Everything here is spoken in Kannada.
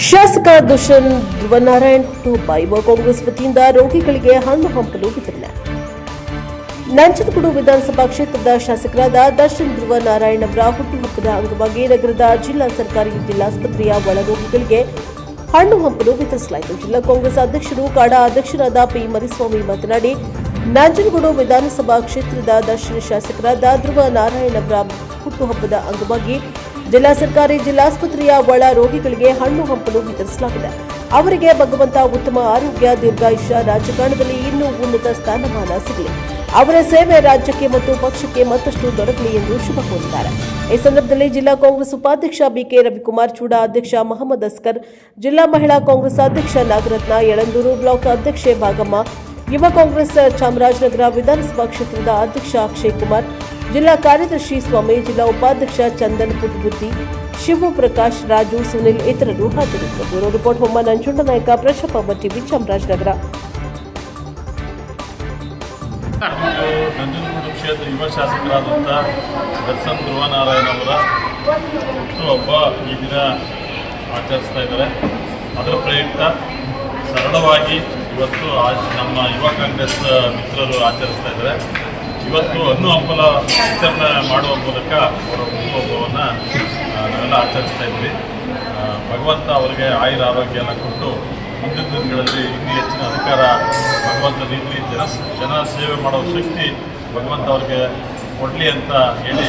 ಶಾಸಕ ದುಷ್ಯಂತ್ ಧ್ರುವನಾರಾಯಣ್ ಹುಟ್ಟುಹಬ್ಬ. ಯುವ ಕಾಂಗ್ರೆಸ್ ವತಿಯಿಂದ ರೋಗಿಗಳಿಗೆ ಹಣ್ಣು ಹಂಪಲು ವಿತರಣೆ. ನಂಜನಗೂಡು ವಿಧಾನಸಭಾ ಕ್ಷೇತ್ರದ ಶಾಸಕರಾದ ದರ್ಶನ್ ಧ್ರುವನಾರಾಯಣ್ ಅವರ ಹುಟ್ಟುಹಬ್ಬದ ಅಂಗವಾಗಿ ನಗರದ ಜಿಲ್ಲಾ ಸರ್ಕಾರಿ ಜಿಲ್ಲಾಸ್ಪತ್ರೆಯ ಒಳರೋಗಿಗಳಿಗೆ ಹಣ್ಣು ಹಂಪಲು ವಿತರಿಸಲಾಯಿತು. ಜಿಲ್ಲಾ ಕಾಂಗ್ರೆಸ್ ಅಧ್ಯಕ್ಷರು ಕಾಡಾ ಅಧ್ಯಕ್ಷರಾದ ಪಿ ಮರಿಸ್ವಾಮಿ ಮಾತನಾಡಿ, ನಂಜನಗೂಡು ವಿಧಾನಸಭಾ ಕ್ಷೇತ್ರದ ದರ್ಶನ್ ಶಾಸಕರಾದ ಧ್ರುವನಾರಾಯಣ್ ಅವರ ಹುಟ್ಟುಹಬ್ಬದ ಅಂಗವಾಗಿ ಜಿಲ್ಲಾ ಸರ್ಕಾರಿ ಜಿಲ್ಲಾಸ್ಪತ್ರೆಯ ಒಳ ರೋಗಿಗಳಿಗೆ ಹಣ್ಣು ಹಂಪಲು ವಿತರಿಸಲಾಗಿದೆ. ಅವರಿಗೆ ಭಗವಂತ ಉತ್ತಮ ಆರೋಗ್ಯ, ದೀರ್ಘಾಯುಷ್ಯ, ರಾಜಕಾರಣದಲ್ಲಿ ಇನ್ನೂ ಉನ್ನತ ಸ್ಥಾನಮಾನ ಸಿಗಲಿ, ಅವರ ಸೇವೆ ರಾಜ್ಯಕ್ಕೆ ಮತ್ತು ಪಕ್ಷಕ್ಕೆ ಮತ್ತಷ್ಟು ದೊರಕಲಿ ಎಂದು ಶುಭ ಕೋರಿದ್ದಾರೆ. ಈ ಸಂದರ್ಭದಲ್ಲಿ ಜಿಲ್ಲಾ ಕಾಂಗ್ರೆಸ್ ಉಪಾಧ್ಯಕ್ಷ ಬಿಕೆ ರವಿಕುಮಾರ್, ಚೂಡಾ ಅಧ್ಯಕ್ಷ ಮಹಮ್ಮದ್ ಅಸ್ಕರ್, ಜಿಲ್ಲಾ ಮಹಿಳಾ ಕಾಂಗ್ರೆಸ್ ಅಧ್ಯಕ್ಷ ನಾಗರತ್ನ, ಯಳಂದೂರು ಬ್ಲಾಕ್ ಅಧ್ಯಕ್ಷೆ ಭಾಗಮ್ಮ, ಯುವ ಕಾಂಗ್ರೆಸ್ ಚಾಮರಾಜನಗರ ವಿಧಾನಸಭಾ ಕ್ಷೇತ್ರದ ಅಧ್ಯಕ್ಷ ಅಕ್ಷಯ್ ಕುಮಾರ್, ಜಿಲ್ಲಾ ಕಾರ್ಯದರ್ಶಿ ಸ್ವಾಮಿ, ಜಿಲ್ಲಾ ಉಪಾಧ್ಯಕ್ಷ ಚಂದನ್ ಪುಟ್ಬುದ್ದಿ, ಶಿವು ಪ್ರಕಾಶ್, ರಾಜು, ಸುನಿಲ್ ಇತರರು ಹಾಜರಿದ್ದರು. ಬ್ಯೂರೋ ರಿಪೋರ್ಟ್ ಹೊಮ್ಮ ನಂಜುಂಡ ನಾಯಕ, ಪ್ರಶಾಪ ಟಿವಿ, ಚಾಮರಾಜನಗರ. ನಂಜನಗೂಡು ಕ್ಷೇತ್ರ ಯುವ ಶಾಸಕರಾದಂಥ ದರ್ಶನ್ ಧ್ರುವನಾರಾಯಣ್ ಅವರ ಹುಟ್ಟುಹಬ್ಬ ಈ ದಿನ ಆಚರಿಸ್ತಾ ಇದ್ದಾರೆ. ಅದರ ಪ್ರಯುಕ್ತ ಸರಳವಾಗಿ ಇವತ್ತು ನಮ್ಮ ಯುವ ಕಾಂಗ್ರೆಸ್ ಮಿತ್ರರು ಆಚರಿಸ್ತಾ ಇದ್ದಾರೆ. ಇವತ್ತು ಹಣ್ಣು ಹಂಪಲ ವಿತರಣೆ ಮಾಡುವ ಮೂಲಕ ಅವರ ಹುಟ್ಟುಹಬ್ಬವನ್ನು ನಾವೆಲ್ಲ ಆಚರಿಸ್ತಾ ಇದ್ವಿ. ಭಗವಂತ ಅವರಿಗೆ ಆಯುರ ಆರೋಗ್ಯನ ಕೊಟ್ಟು ಮುಂದಿನ ದಿನಗಳಲ್ಲಿ ಇನ್ನೂ ಹೆಚ್ಚಿನ ಅಧಿಕಾರ ಭಗವಂತ ನೀಡಲಿ, ಜನ ಸೇವೆ ಮಾಡೋ ಶಕ್ತಿ ಭಗವಂತ ಅವರಿಗೆ ಕೊಡಲಿ ಅಂತ ಹೇಳಿ